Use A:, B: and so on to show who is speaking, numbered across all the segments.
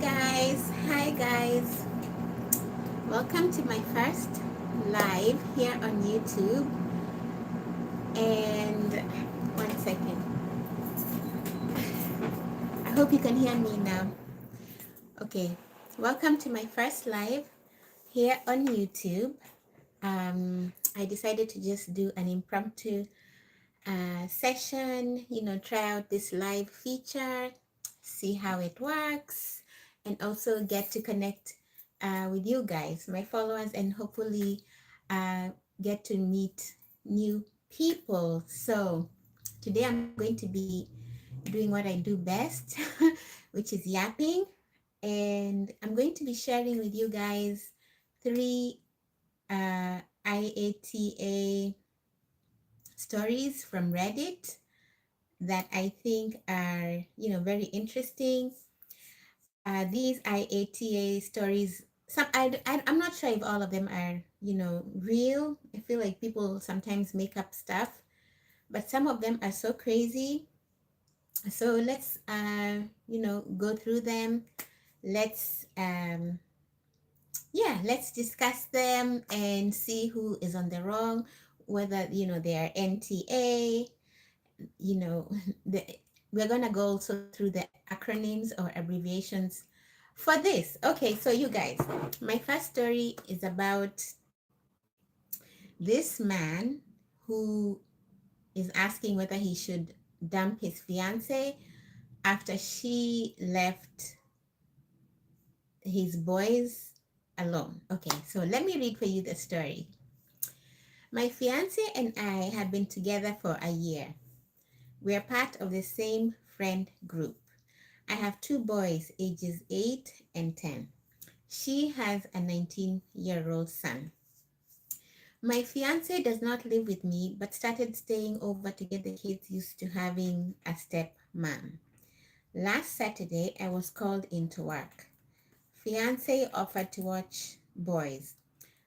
A: Hi guys. Welcome to my first live here on YouTube. And one second. I hope you can hear me now. Okay. Welcome to my first live here on YouTube. I decided to just do an impromptu session, try out this live feature, see how it works, and also get to connect with you guys, my followers, and hopefully uh, get to meet new people. So today I'm going to be doing what I do best, which is yapping. And I'm going to be sharing with you guys three IATA stories from Reddit that I think are, very interesting. These IATA stories, I'm not sure if all of them are, real. I feel like people sometimes make up stuff, but some of them are so crazy. So let's, go through them. Let's, let's discuss them and see who is on the wrong, whether, they are NTA, you know, the, we're going to go also through the acronyms or abbreviations for this. Okay, so you guys, my first story is about this man who is asking whether he should dump his fiance after she left his boys alone. Okay, so let me read for you the story. My fiance and I have been together for a year. We are part of the same friend group. I have two boys, ages 8 and 10. She has a 19-year-old son. My fiance does not live with me, but started staying over to get the kids used to having a step mom. Last Saturday, I was called into work. Fiance offered to watch boys.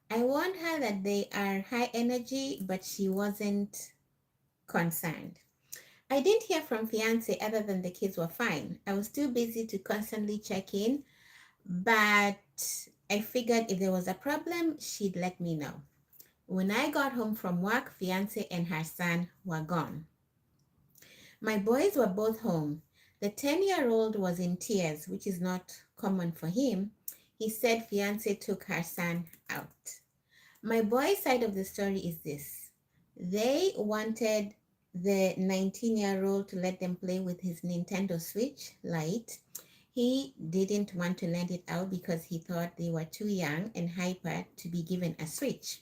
A: I warned her that they are high energy, but she wasn't concerned. I didn't hear from fiance other than the kids were fine. I was too busy to constantly check in, but I figured if there was a problem, she'd let me know. When I got home from work, fiance and her son were gone. My boys were both home. The 10-year-old was in tears, which is not common for him. He said fiance took her son out. My boys' side of the story is this. They wanted the 19-year-old to let them play with his Nintendo Switch Lite. He didn't want to lend it out because he thought they were too young and hyper to be given a Switch.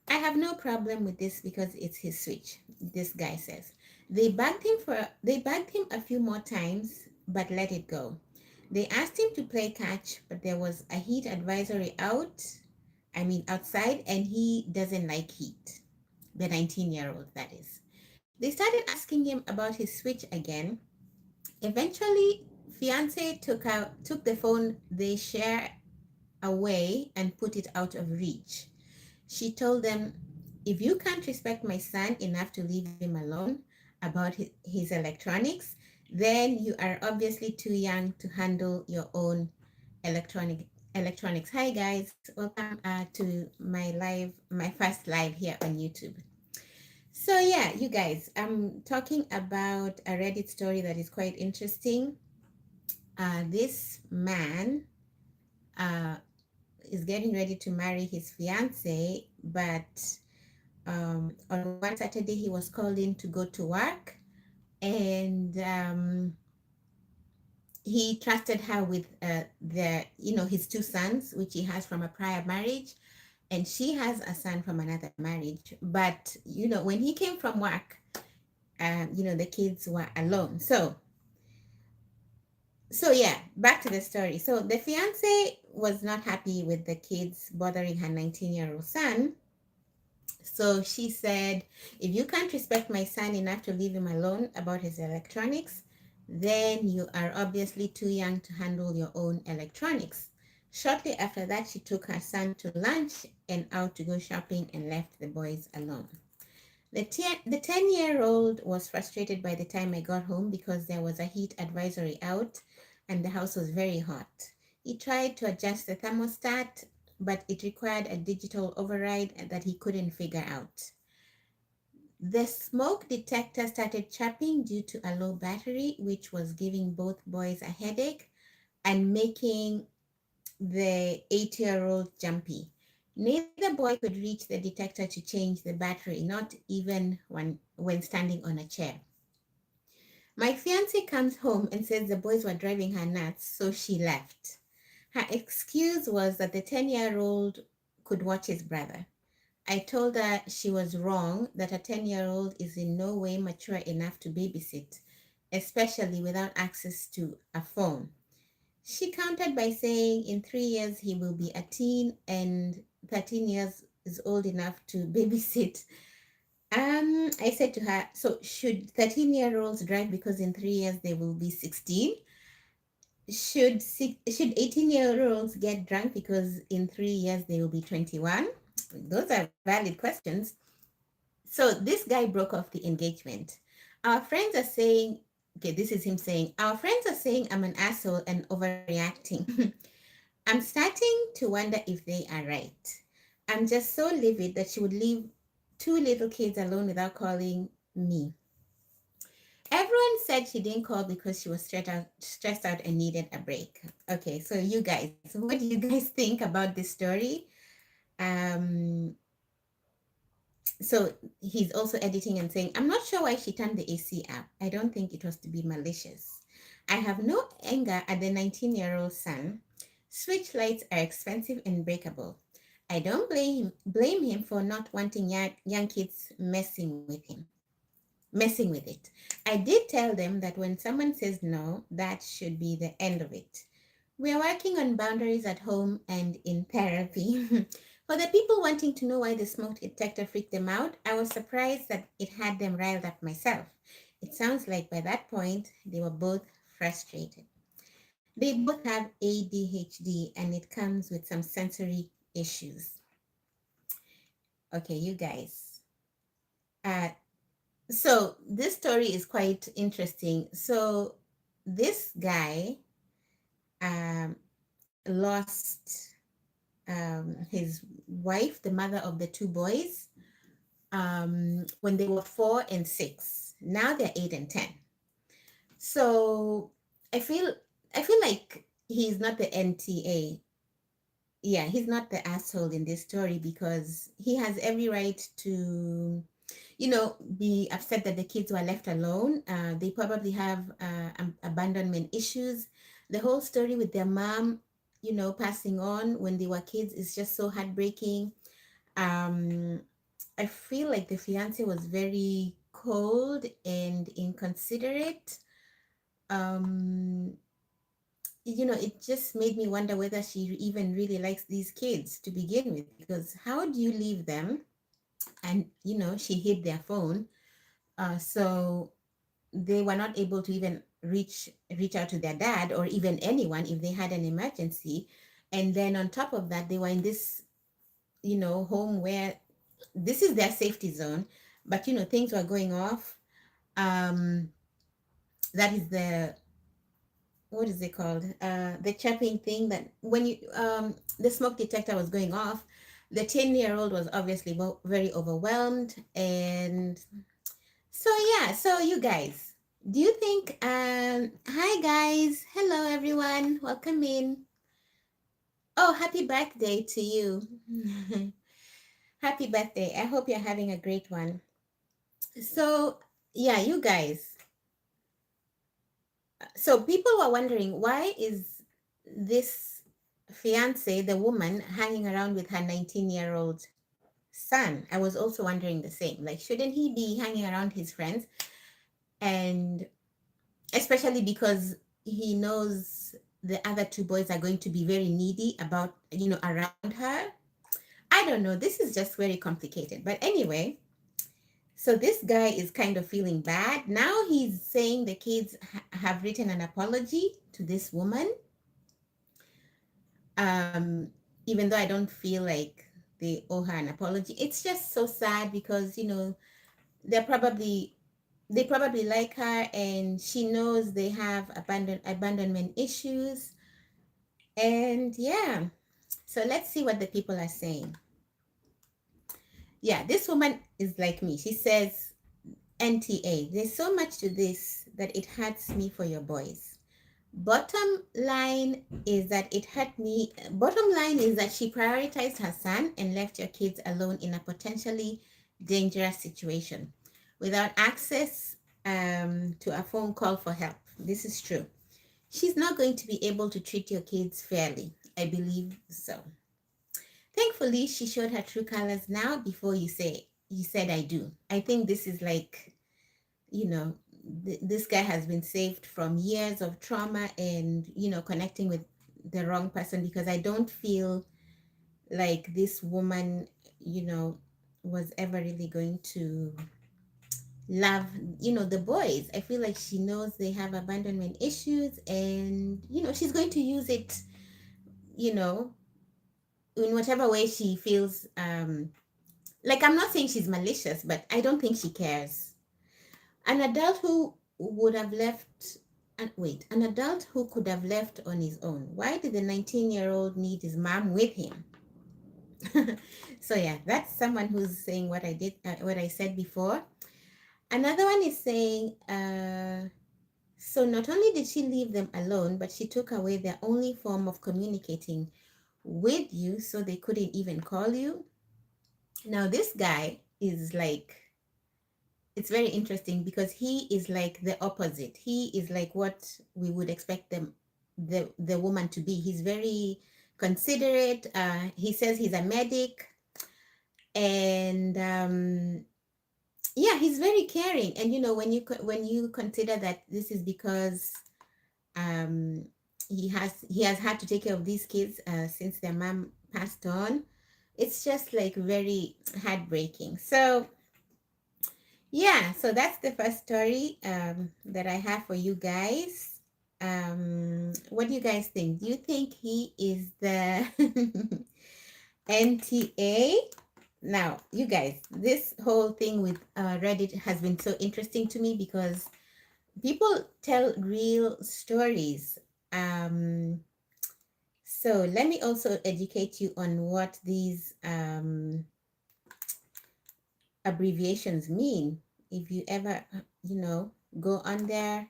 A: I have no problem with this because it's his Switch, this guy says. They bugged him a few more times but let it go. They asked him to play catch, but there was a heat advisory outside, and he doesn't like heat. The 19-year-old, that is. They started asking him about his Switch again. Eventually, fiance took the phone they share away and put it out of reach. She told them, if you can't respect my son enough to leave him alone about his electronics, then you are obviously too young to handle your own electronics. Hi guys, welcome to my first live here on YouTube. So yeah, you guys, I'm talking about a Reddit story that is quite interesting. This man uh, is getting ready to marry his fiance, but on one Saturday he was called in to go to work, and he trusted her with his two sons, which he has from a prior marriage, and she has a son from another marriage. But when he came from work, the kids were alone. So yeah, back to the story. So the fiance was not happy with the kids bothering her 19-year-old son. So she said, if you can't respect my son enough to leave him alone about his electronics, then you are obviously too young to handle your own electronics. Shortly after that, she took her son to lunch and out to go shopping and left the boys alone. The 10-year-old was frustrated by the time I got home because there was a heat advisory out, and the house was very hot. He tried to adjust the thermostat, but it required a digital override that he couldn't figure out. The smoke detector started chirping due to a low battery, which was giving both boys a headache and making the 8-year-old jumpy. Neither boy could reach the detector to change the battery, not even when standing on a chair. My fiance comes home and says the boys were driving her nuts, so she left. Her excuse was that the 10-year-old could watch his brother. I told her she was wrong, that a 10-year-old is in no way mature enough to babysit, especially without access to a phone. She countered by saying in 3 years he will be a teen and 13 years is old enough to babysit. I said to her, so should 13-year-olds drive because in 3 years they will be 16? Should 18-year-olds get drunk because in 3 years they will be 21? Those are valid questions. So this guy broke off the engagement. Our friends are saying, okay, this is him saying, our friends are saying I'm an asshole and overreacting. I'm starting to wonder if they are right. I'm just so livid that she would leave two little kids alone without calling me. Everyone said she didn't call because she was stressed out and needed a break. Okay, so you guys, what do you guys think about this story? Um, so he's also editing and saying, I'm not sure why she turned the AC up. I don't think it was to be malicious. I have no anger at the 19-year-old son. Switch lights are expensive and breakable. I don't blame him for not wanting young kids messing with it. I did tell them that when someone says no, that should be the end of it. We are working on boundaries at home and in therapy. For the people wanting to know why the smoke detector freaked them out, I was surprised that it had them riled up myself. It sounds like by that point, they were both frustrated. They both have ADHD and it comes with some sensory issues. Okay, you guys. Uh, so this story is quite interesting. So this guy um, lost his wife, the mother of the two boys, when they were 4 and 6. Now they're 8 and 10. So I feel I feel like he's not the NTA. Yeah, he's not the asshole in this story because he has every right to, be upset that the kids were left alone. They probably have abandonment issues. The whole story with their mom, passing on when they were kids is just so heartbreaking. Um, I feel like the fiance was very cold and inconsiderate. Um, it just made me wonder whether she even really likes these kids to begin with, because how do you leave them? And, she hid their phone. So they were not able to even reach out to their dad or even anyone if they had an emergency. And then on top of that, they were in this, home where this is their safety zone, but things were going off. um that is the, what is it called, the chirping thing, that when you the smoke detector was going off. The 10-year-old was obviously very overwhelmed. And so yeah, so you guys, do you think, hi guys, hello everyone, welcome in. Oh, happy birthday to you. Happy birthday, I hope you're having a great one. So yeah, you guys, so people were wondering, why is this fiance, the woman, hanging around with her 19-year-old son? I was also wondering the same. Like, shouldn't he be hanging around his friends? And especially because he knows the other two boys are going to be very needy about, around her. I don't know. This is just very complicated. But anyway, so this guy is kind of feeling bad. Now he's saying the kids have written an apology to this woman. Um, Even though I don't feel like they owe her an apology. It's just so sad because, they're probably they probably like her, and she knows they have abandonment issues. And yeah, so let's see what the people are saying. Yeah, this woman is like me. She says, NTA, there's so much to this that it hurts me for your boys. Bottom line is that it hurt me. Bottom line is that she prioritized her son and left your kids alone in a potentially dangerous situation without access to a phone call for help. This is true. She's not going to be able to treat your kids fairly. I believe so. Thankfully, she showed her true colors now before you said I do. I think this is like, you know, this guy has been saved from years of trauma and, connecting with the wrong person, because I don't feel like this woman, you know, was ever really going to love, the boys. I feel like she knows they have abandonment issues, and, she's going to use it, you know, in whatever way she feels. Like, I'm not saying she's malicious, but I don't think she cares. An adult who would have left, and wait, an adult who could have left on his own. Why did the 19-year-old need his mom with him? So yeah, that's someone who's saying what I said before. Another one is saying, so not only did she leave them alone, but she took away their only form of communicating with you, so they couldn't even call you. Now this guy is like, it's very interesting because he is like the opposite. He is like what we would expect the woman to be. He's very considerate. He says he's a medic, and yeah, he's very caring. And when you consider that this is because um, he has had to take care of these kids since their mom passed on, it's just like very heartbreaking. So yeah, so that's the first story that I have for you guys. What do you guys think? Do you think he is the NTA? Now, you guys, this whole thing with Reddit has been so interesting to me because people tell real stories. So let me also educate you on what these abbreviations mean. If you ever, go on there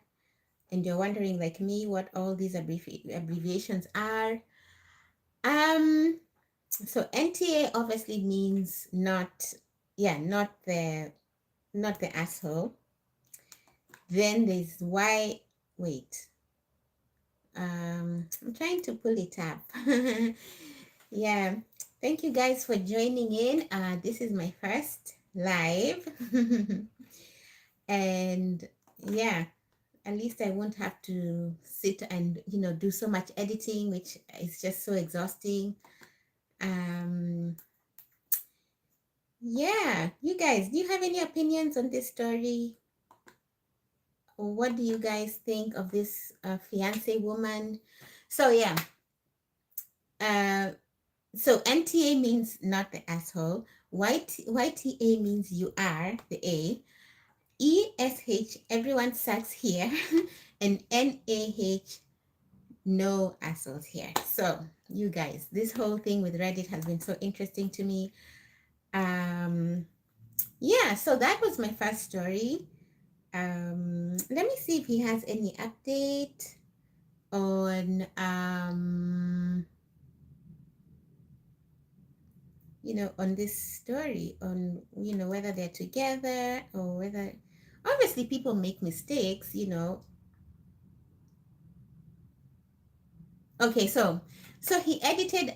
A: and you're wondering, like me, what all these abbreviations are. So NTA obviously means not, yeah, not the asshole. Then there's why, wait, I'm trying to pull it up. Yeah, thank you guys for joining in. This is my first live. And yeah, at least I won't have to sit and do so much editing, which is just so exhausting. Yeah, you guys, do you have any opinions on this story? Or what do you guys think of this fiance woman? So yeah, uh, so NTA means not the asshole. YTA means you are the A. ESH, everyone sucks here. And NAH, no assholes here. So you guys, this whole thing with Reddit has been so interesting to me. Yeah, so that was my first story. Let me see if he has any update on on this story, on whether they're together or whether, obviously people make mistakes. Okay, so he added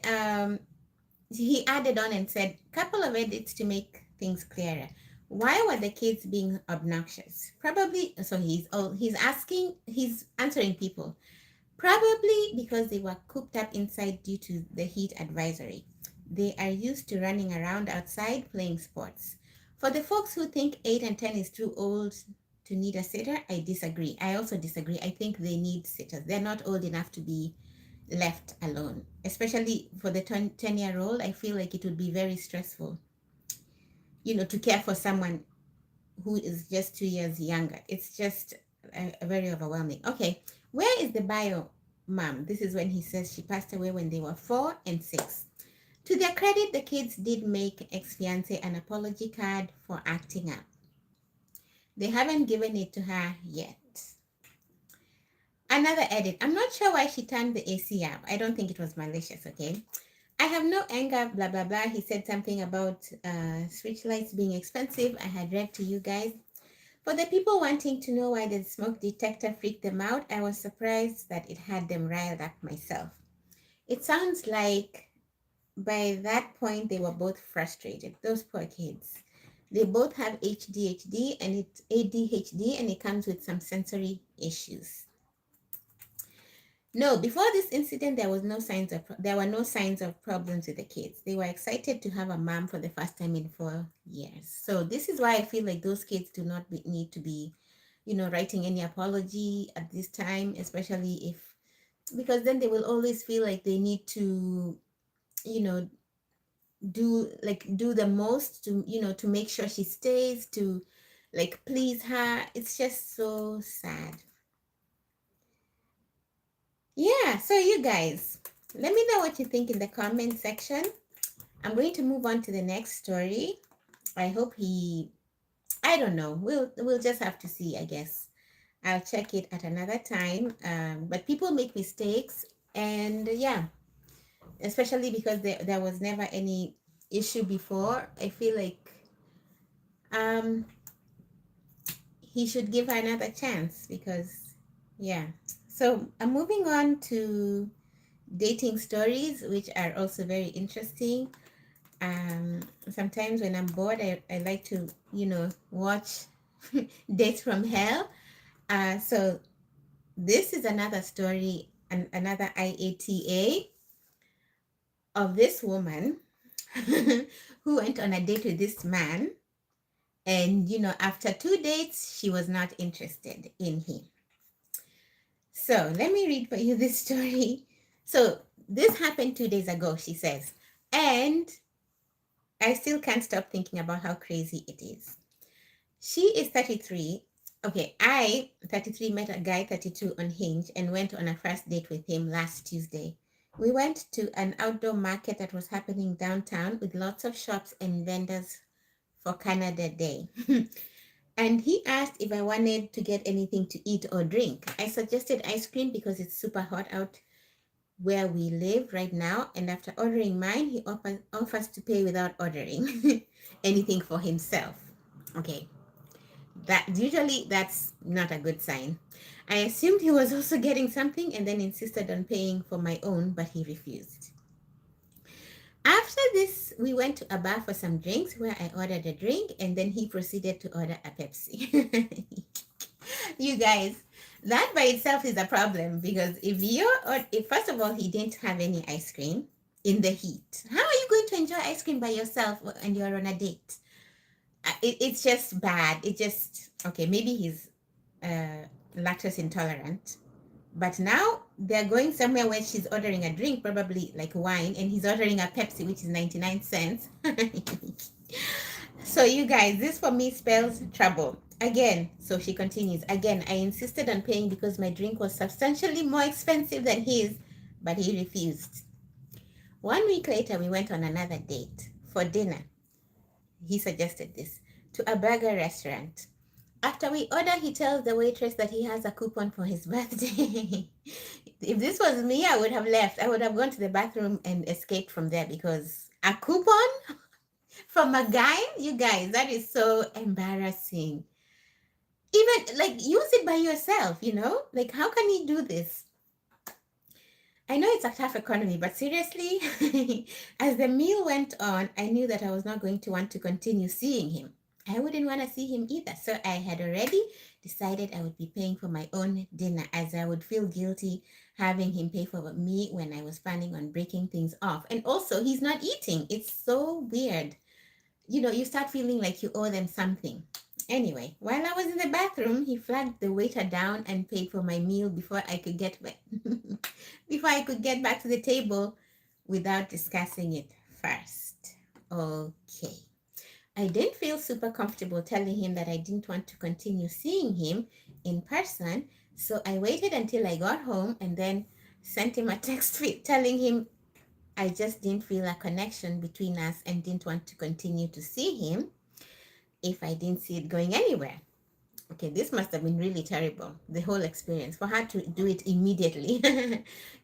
A: on and said, couple of edits to make things clearer. Why were the kids being obnoxious? Probably, so he's answering people. Probably because they were cooped up inside due to the heat advisory. They are used to running around outside playing sports. For the folks who think 8 and 10 is too old to need a sitter, I disagree. I also disagree. I think they need sitters. They're not old enough to be left alone, especially for the 10-year-old. I feel like it would be very stressful, to care for someone who is just 2 years younger. It's just very overwhelming. Okay, where is the bio, mom? This is when he says she passed away when they were 4 and 6. To their credit, the kids did make ex-fiance an apology card for acting up. They haven't given it to her yet. Another edit. I'm not sure why she turned the AC up. I don't think it was malicious, okay? I have no anger, blah, blah, blah. He said something about switch lights being expensive. I had read to you guys. For the people wanting to know why the smoke detector freaked them out, I was surprised that it had them riled up myself. It sounds like by that point they were both frustrated. Those poor kids. They both have ADHD and it comes with some sensory issues. No, before this incident, there were no signs of problems with the kids. They were excited to have a mom for the first time in 4 years. So this is why I feel like those kids do not need to be, writing any apology at this time, especially because then they will always feel like they need to, you know, do the most to, to make sure she stays, to like please her. It's just so sad. Yeah, so you guys, let me know what you think in the comment section. I'm going to move on to the next story. I hope I don't know. We'll just have to see, I guess. I'll check it at another time. But people make mistakes, and yeah, especially because there was never any issue before. I feel like um he should give her another chance because yeah. So I'm moving on to dating stories, which are also very interesting. Sometimes when I'm bored, I like to, watch Dates from Hell. So this is another story, another IATA of this woman who went on a date with this man. And, after 2 dates, she was not interested in him. So let me read for you this story. So this happened 2 days ago, she says. And I still can't stop thinking about how crazy it is. She is 33. Okay, 33, met a guy 32 on Hinge and went on a first date with him last Tuesday. We went to an outdoor market that was happening downtown with lots of shops and vendors for Canada Day. And he asked if I wanted to get anything to eat or drink. I suggested ice cream because it's super hot out where we live right now. And after ordering mine, he offers to pay without ordering anything for himself. Okay, that's not a good sign. I assumed he was also getting something and then insisted on paying for my own, but he refused. After this, we went to a bar for some drinks where I ordered a drink and then he proceeded to order a Pepsi. You guys, that by itself is a problem because if first of all, he didn't have any ice cream in the heat, how are you going to enjoy ice cream by yourself and you're on a date? It's just bad. Okay, maybe he's lactose intolerant. But now they're going somewhere where she's ordering a drink, probably like wine, and he's ordering a Pepsi, which is 99 cents. So, you guys, this for me spells trouble. Again, so she continues, again, I insisted on paying because my drink was substantially more expensive than his, but he refused. 1 week later, we went on another date for dinner. He suggested this, to a burger restaurant. After we order, he tells the waitress that he has a coupon for his birthday. If this was me, I would have left. I would have gone to the bathroom and escaped from there because a coupon from a guy? You guys, that is so embarrassing. Even like use it by yourself, Like how can he do this? I know it's a tough economy, but seriously, as the meal went on, I knew that I was not going to want to continue seeing him. I wouldn't want to see him either. So I had already decided I would be paying for my own dinner as I would feel guilty having him pay for me when I was planning on breaking things off. And also, he's not eating. It's so weird. You start feeling like you owe them something. Anyway, while I was in the bathroom, he flagged the waiter down and paid for my meal before I could get back before I could get back to the table without discussing it first. Okay. I didn't feel super comfortable telling him that I didn't want to continue seeing him in person. So I waited until I got home and then sent him a text telling him I just didn't feel a connection between us and didn't want to continue to see him if I didn't see it going anywhere. Okay, this must have been really terrible, the whole experience, for her to do it immediately.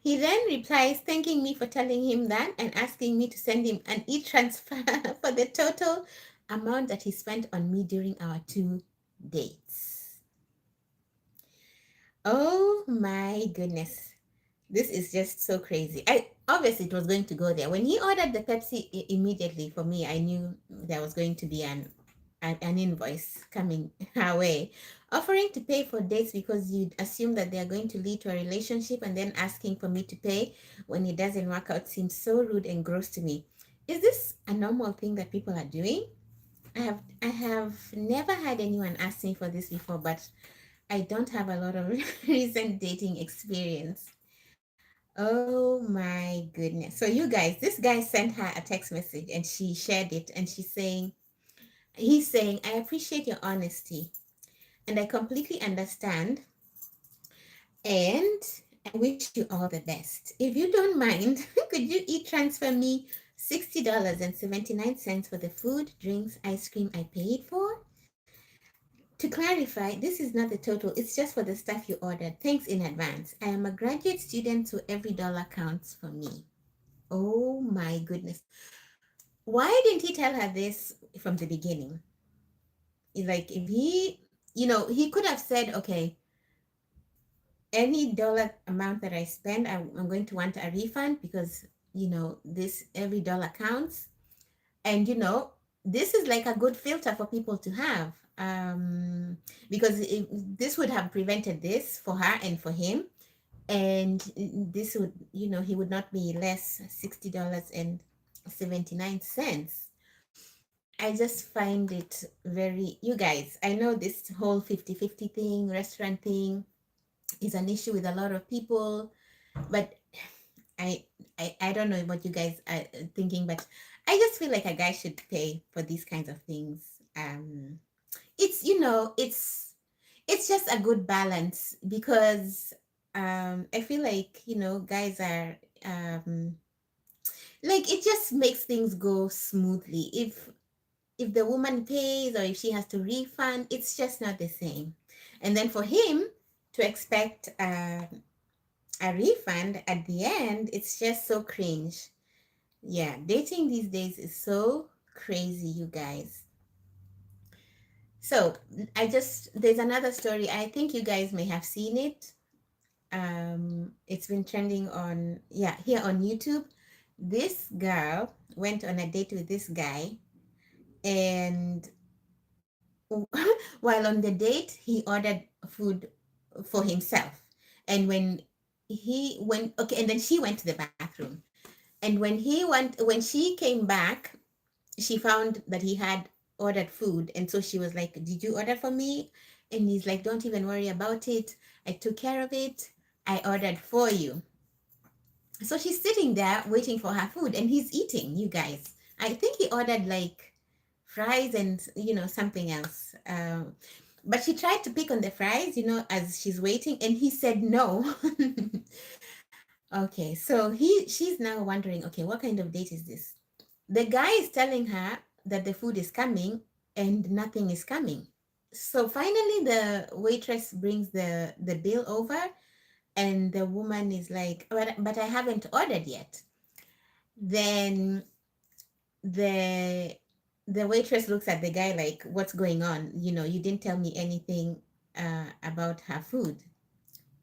A: He then replies, thanking me for telling him that and asking me to send him an e transfer for the total amount that he spent on me during our 2 dates. Oh my goodness. This is just so crazy. I obviously it was going to go there. When he ordered the Pepsi immediately for me, I knew there was going to be an invoice coming our way, offering to pay for dates because you'd assume that they are going to lead to a relationship, and then asking for me to pay when it doesn't work out seems so rude and gross to me. Is this a normal thing that people are doing? I have never had anyone ask me for this before, but I don't have a lot of recent dating experience. Oh my goodness. So you guys, this guy sent her a text message and she shared it, and he's saying, I appreciate your honesty and I completely understand, and I wish you all the best. If you don't mind, could you transfer me $60.79 for the food, drinks, ice cream I paid for? To clarify, this is not the total, it's just for the stuff you ordered. Thanks in advance. I am a graduate student, so every dollar counts for me. Oh my goodness. Why didn't he tell her this from the beginning? Like, if he, he could have said, okay, any dollar amount that I spend, I'm going to want a refund because, this every dollar counts. And, this is like a good filter for people to have, because this would have prevented this for her and for him. And this would, he would not be less $60.79. I just find it very, you guys, I know this whole 50-50 thing, restaurant thing, is an issue with a lot of people, but I, I don't know what you guys are thinking, but I just feel like a guy should pay for these kinds of things. It's, it's just a good balance because I feel like, guys are, like, it just makes things go smoothly. If the woman pays or if she has to refund, it's just not the same. And then for him to expect a refund at the end, it's just so cringe. Yeah, dating these days is so crazy, you guys. So there's another story. I think you guys may have seen it. It's been trending on, yeah, here on YouTube. This girl went on a date with this guy, and while on the date, he ordered food for himself. And okay, and then she went to the bathroom. And when she came back, she found that he had ordered food. And so she was like, did you order for me? And he's like, don't even worry about it. I took care of it. I ordered for you. So she's sitting there waiting for her food and he's eating, you guys. I think he ordered like fries and, something else. But she tried to pick on the fries, as she's waiting, and he said no. Okay, so she's now wondering, okay, what kind of date is this? The guy is telling her that the food is coming and nothing is coming. So finally the waitress brings the bill over, and the woman is like, but I haven't ordered yet. Then the the waitress looks at the guy like, what's going on? You didn't tell me anything about her food.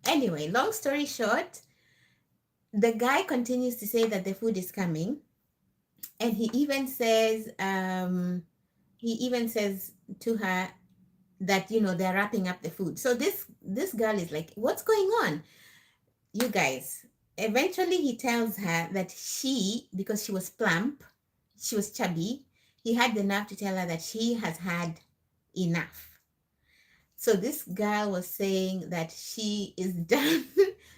A: Anyway, long story short, the guy continues to say that the food is coming, and he even says to her that they're wrapping up the food. So this girl is like, what's going on, you guys? Eventually he tells her that because she was plump, she was chubby, he had the nerve to tell her that she has had enough. So this girl was saying that she is done.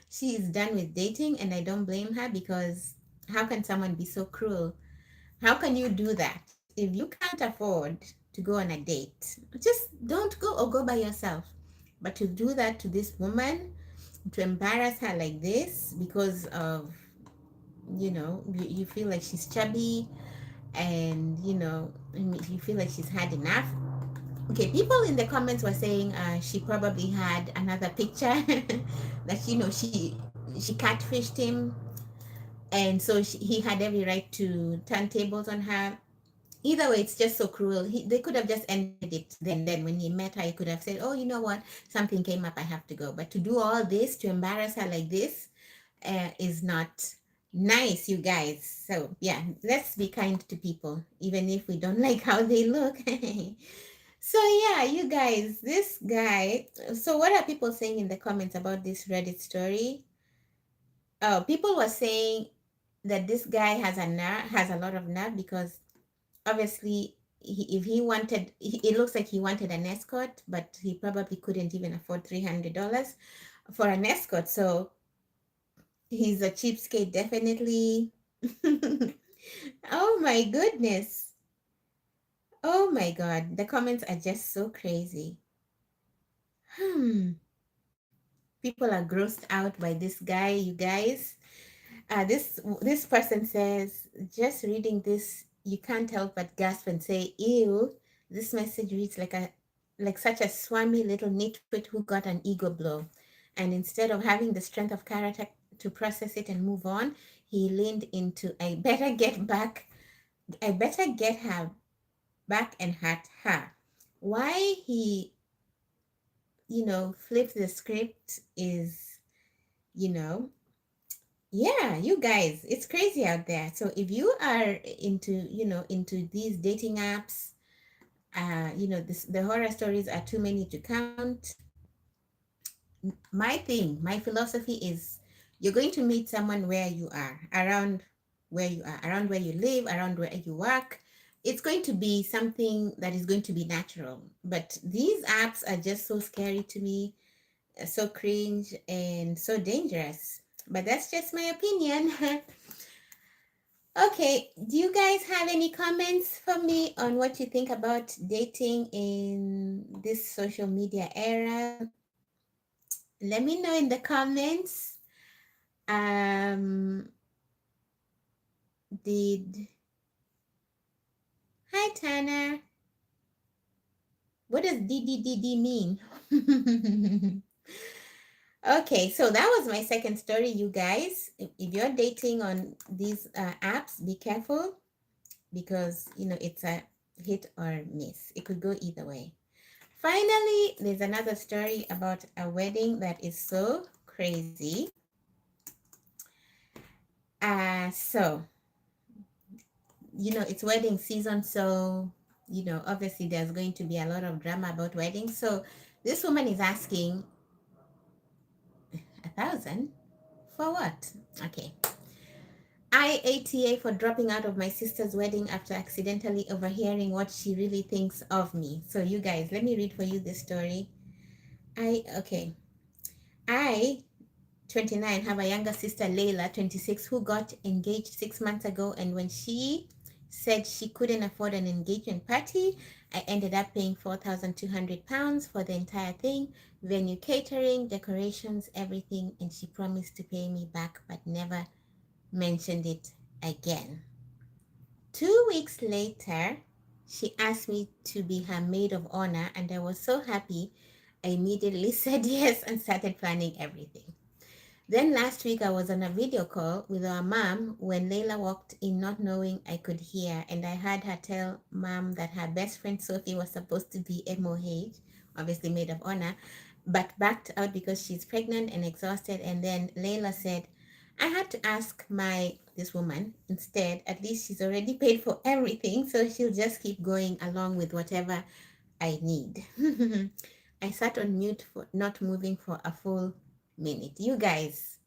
A: She is done with dating, and I don't blame her, because how can someone be so cruel? How can you do that? if you can't afford to go on a date, just don't go, or go by yourself. But to do that to this woman, to embarrass her like this because of, you feel like she's chubby, and you feel like she's had enough. Okay, people in the comments were saying she probably had another picture that she catfished him, and so he had every right to turn tables on her. Either way, it's just so cruel. They could have just ended it there and then. When he met her, he could have said, "Oh, you know what? Something came up. I have to go." But to do all this, to embarrass her like this, is not nice, you guys. So yeah, let's be kind to people, even if we don't like how they look. So yeah, you guys, this guy. So what are people saying in the comments about this Reddit story? Oh, people were saying that this guy has a lot of nerve, because obviously if he wanted, it looks like he wanted an escort, but he probably couldn't even afford $300 for an escort. So he's a cheapskate, definitely. Oh my goodness. Oh my god, the comments are just so crazy. Hmm. People are grossed out by this guy, you guys. This person says, just reading this, you can't help but gasp and say, "Ew." This message reads like such a swami little nitwit who got an ego blow, and instead of having the strength of character to process it and move on, he leaned into, I better get her back and hurt her. Why he, flipped the script is, you know, yeah, you guys, it's crazy out there. So if you are into these dating apps, the horror stories are too many to count. My philosophy is, you're going to meet someone where you are, around where you live, around where you work. It's going to be something that is going to be natural. But these apps are just so scary to me, so cringe and so dangerous. But that's just my opinion. Okay, do you guys have any comments for me on what you think about dating in this social media era? Let me know in the comments. Um, did Hi Tana. What does DDDD mean? Okay, so that was my second story, you guys. If you're dating on these apps, be careful, because it's a hit or miss. It could go either way. Finally, there's another story about a wedding that is so crazy. So it's wedding season, so obviously there's going to be a lot of drama about weddings. So this woman is asking 1,000 for what? Okay. IATA for dropping out of my sister's wedding after accidentally overhearing what she really thinks of me. So you guys, let me read for you this story. Okay. I 29, have a younger sister, Layla, 26, who got engaged 6 months ago. And when she said she couldn't afford an engagement party, I ended up paying £4,200 for the entire thing, venue, catering, decorations, everything. And she promised to pay me back, but never mentioned it again. 2 weeks later, she asked me to be her maid of honor, and I was so happy. I immediately said yes and started planning everything. Then last week I was on a video call with our mom when Layla walked in, not knowing I could hear, and I heard her tell mom that her best friend Sophie was supposed to be MOH, obviously maid of honor, but backed out because she's pregnant and exhausted. And then Layla said, I had to ask this woman instead. At least she's already paid for everything, so she'll just keep going along with whatever I need. I sat on mute, for not moving for a full minute. You guys,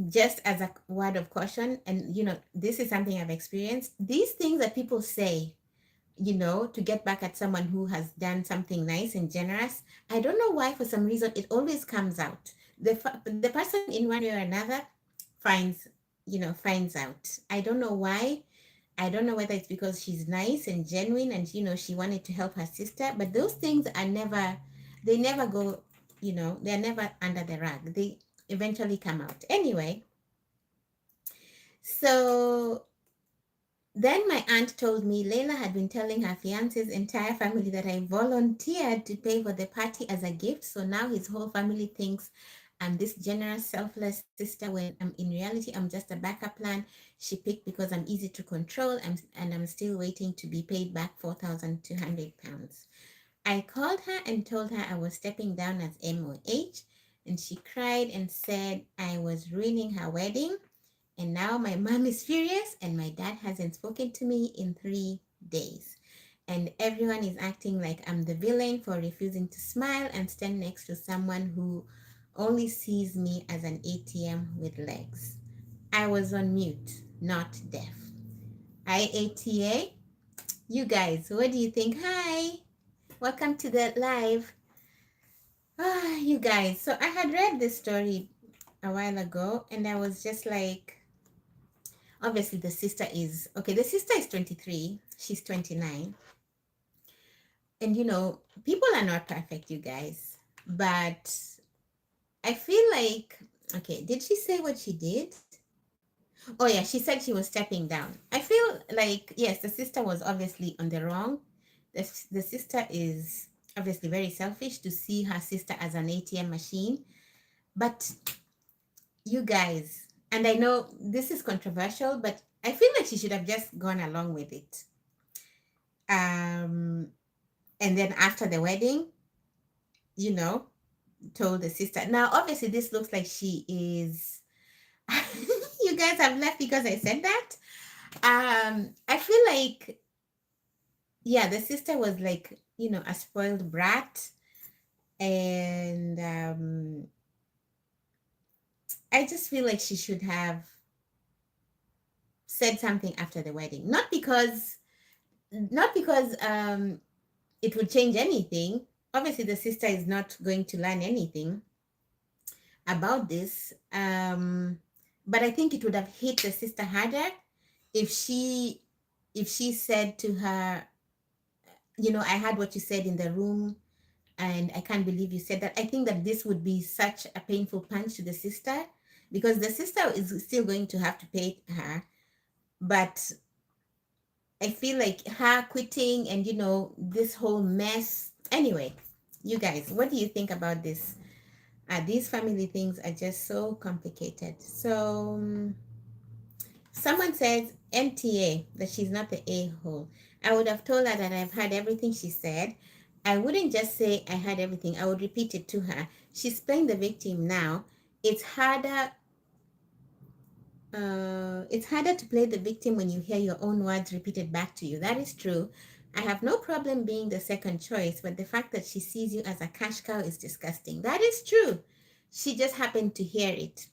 A: just as a word of caution, and this is something I've experienced. These things that people say, to get back at someone who has done something nice and generous, I don't know why, for some reason, it always comes out. The person in one way or another finds out. I don't know why. I don't know whether it's because she's nice and genuine and, she wanted to help her sister, but those things are never, they never go, they're never under the rug. They eventually come out. Anyway, so then my aunt told me Layla had been telling her fiance's entire family that I volunteered to pay for the party as a gift. So now his whole family thinks I'm this generous, selfless sister when in reality I'm just a backup plan she picked because I'm easy to control and I'm still waiting to be paid back £4,200. I called her and told her I was stepping down as MOH, and she cried and said I was ruining her wedding. And now my mom is furious and my dad hasn't spoken to me in 3 days. And everyone is acting like I'm the villain for refusing to smile and stand next to someone who only sees me as an ATM with legs. I was on mute, not deaf. IATA, you guys, what do you think? Hi, welcome to the live. You guys, so I had read this story a while ago and I was just like, obviously the sister is okay, the sister is 23, she's 29, and people are not perfect, you guys, but I feel like, okay, did she say what she did? Oh yeah, she said she was stepping down. I feel like, yes, the sister was obviously on the wrong. The sister is obviously very selfish to see her sister as an ATM machine, but you guys, and I know this is controversial, but I feel like she should have just gone along with it. um and then after the wedding, you know told the sister. Now obviously this looks like she is you guys have left because I said that. I feel like, yeah, the sister was like, a spoiled brat, and I just feel like she should have said something after the wedding, not because it would change anything. Obviously the sister is not going to learn anything about this. But I think it would have hit the sister harder if she said to her, I heard what you said in the room and I can't believe you said that. I think that this would be such a painful punch to the sister, because the sister is still going to have to pay her. But I feel like her quitting and this whole mess. Anyway, you guys, what do you think about this? These family things are just so complicated. So someone says MTA, that she's not the a-hole. I would have told her that I've heard everything she said. I wouldn't just say I heard everything. I would repeat it to her. She's playing the victim now. It's harder. It's harder to play the victim when you hear your own words repeated back to you. That is true. I have no problem being the second choice, but the fact that she sees you as a cash cow is disgusting. That is true. She just happened to hear it.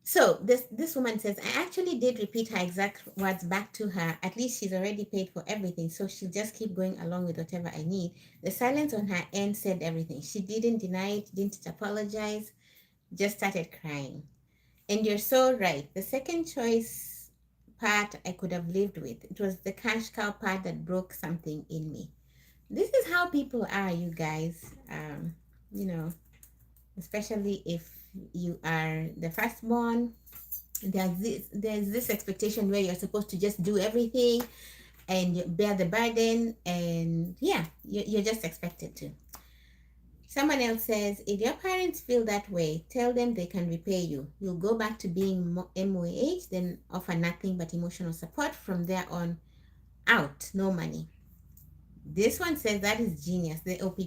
A: So this woman says, I actually did repeat her exact words back to her. At least she's already paid for everything, so she'll just keep going along with whatever I need. The silence on her end said everything. She didn't deny it, didn't apologize, just started crying. And you're so right. The second choice part I could have lived with. It was the cash cow part that broke something in me. This is how people are, you guys. You know, especially if you are the firstborn, there's this expectation where you're supposed to just do everything and bear the burden, and yeah, you're just expected to. Someone else says, if your parents feel that way, tell them they can repay you. You'll go back to being MOH, then offer nothing but emotional support from there on out. No money. This one says, that is genius. The OP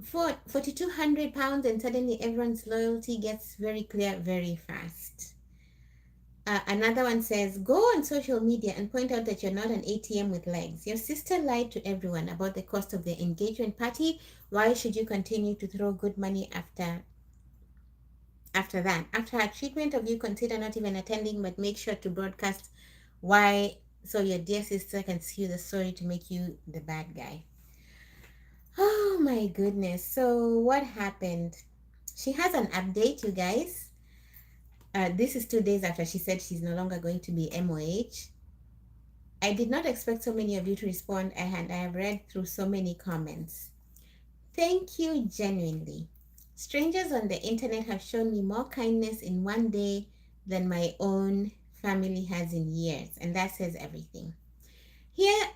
A: for £4,200, and suddenly everyone's loyalty gets very clear very fast. Another one says, go on social media and point out that you're not an ATM with legs. Your sister lied to everyone about the cost of the engagement party. Why should you continue to throw good money after that? After her treatment of you, consider not even attending, but make sure to broadcast why, so your dear sister can see the story to make you the bad guy. Oh my goodness. So what happened? She has an update, you guys. This is 2 days after she said she's no longer going to be MOH. I did not expect so many of you to respond, and I have read through so many comments. Thank you genuinely. Strangers on the internet have shown me more kindness in 1 day than my own family has in years, and that says everything. Here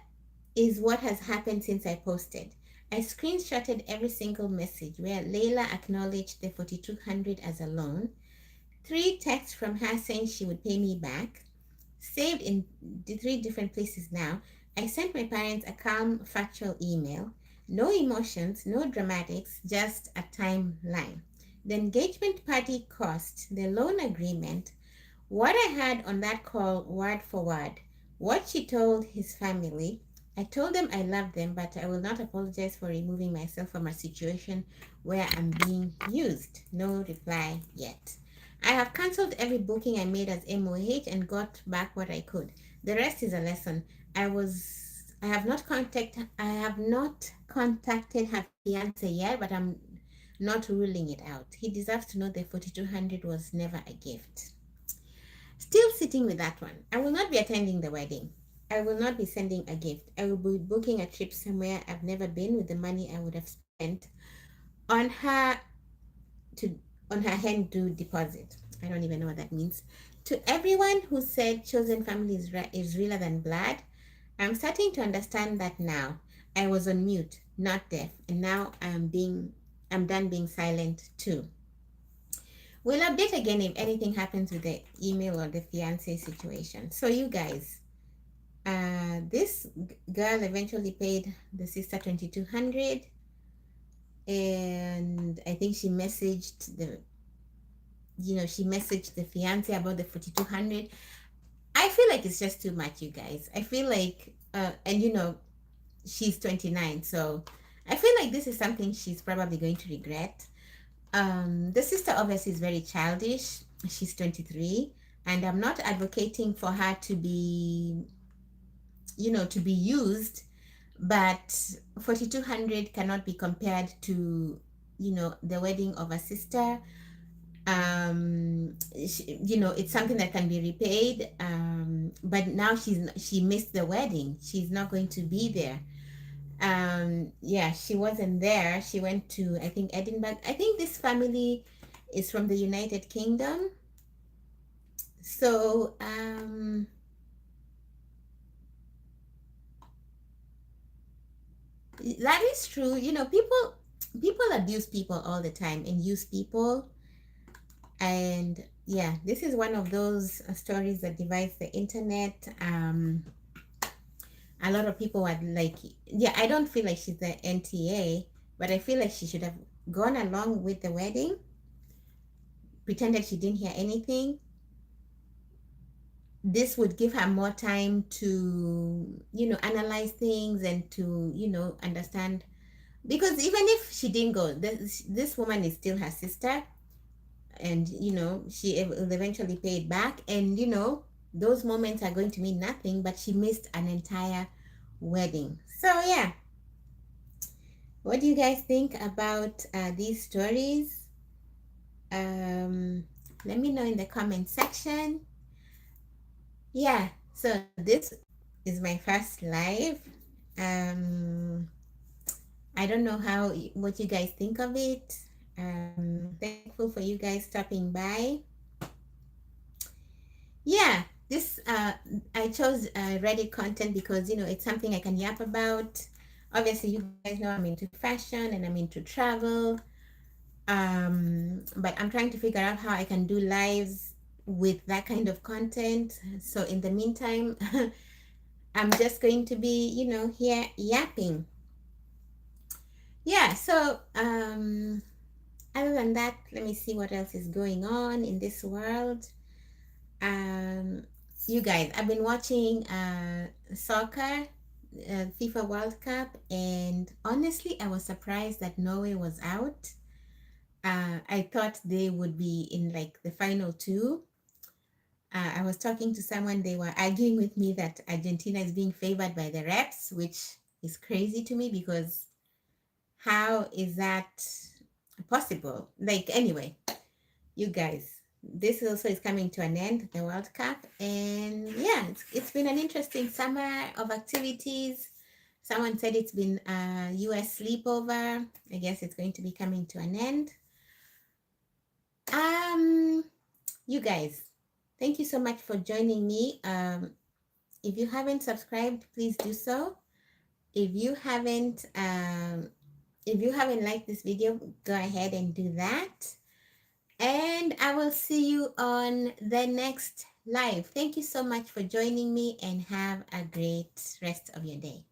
A: is what has happened since I posted. I screenshotted every single message where Layla acknowledged the 4200 as a loan, 3 texts from her saying she would pay me back, saved in 3 different places now. I sent my parents a calm, factual email. No emotions, no dramatics, just a timeline. The engagement party cost, the loan agreement, what I had on that call, word for word, what she told his family. I told them I love them, but I will not apologize for removing myself from a situation where I'm being used. No reply yet. I have cancelled every booking I made as MOH and got back what I could. The rest is a lesson. I have not contacted her fiance yet, but I'm not ruling it out. He deserves to know the 4200 was never a gift. Still sitting with that one. I will not be attending the wedding. I will not be sending a gift. I will be booking a trip somewhere I've never been with the money I would have spent on her to on her hand due deposit. I don't even know what that means. To everyone who said chosen family is realer than blood, I'm starting to understand that now. I was on mute, not deaf, and now I'm done being silent too. We'll update again if anything happens with the email or the fiance situation. So you guys, this girl eventually paid the sister 2200, and I think she messaged the fiance about the 4200. I feel like it's just too much, you guys. I feel like and she's 29, so I feel like this is something she's probably going to regret. The sister obviously is very childish. She's 23, and I'm not advocating for her to be used, but 4200 cannot be compared to the wedding of a sister. It's something that can be repaid, but now she missed the wedding. She's not going to be there. Yeah, she wasn't there. She went to, I think, Edinburgh. I think this family is from the United Kingdom. So that is true. People abuse people all the time and use people. And yeah, this is one of those stories that divides the internet. A lot of people are like, yeah, I don't feel like she's the NTA, but I feel like she should have gone along with the wedding, pretended she didn't hear anything. This would give her more time to, analyze things and to, understand. Because even if she didn't go, this woman is still her sister, and she will eventually pay it back, and those moments are going to mean nothing, but she missed an entire wedding. So yeah, what do you guys think about these stories? Let me know in the comment section. Yeah, so this is my first live. I don't know what you guys think of it. Thankful for you guys stopping by. Yeah, this I chose Reddit content because it's something I can yap about. Obviously, you guys know I'm into fashion and I'm into travel. But I'm trying to figure out how I can do lives with that kind of content. So in the meantime, I'm just going to be, here yapping. Yeah, so other than that, let me see what else is going on in this world. You guys, I've been watching soccer, FIFA World Cup, and honestly, I was surprised that Norway was out. I thought they would be in like the final two. I was talking to someone, they were arguing with me that Argentina is being favored by the refs, which is crazy to me because how is that possible? Like, anyway, you guys, this also is coming to an end, the World Cup. And yeah, it's been an interesting summer of activities. Someone said it's been a US sleepover. I guess it's going to be coming to an end. Um, you guys, thank you so much for joining me. If you haven't subscribed, please do so. If you haven't liked this video, go ahead and do that. And I will see you on the next live. Thank you so much for joining me and have a great rest of your day.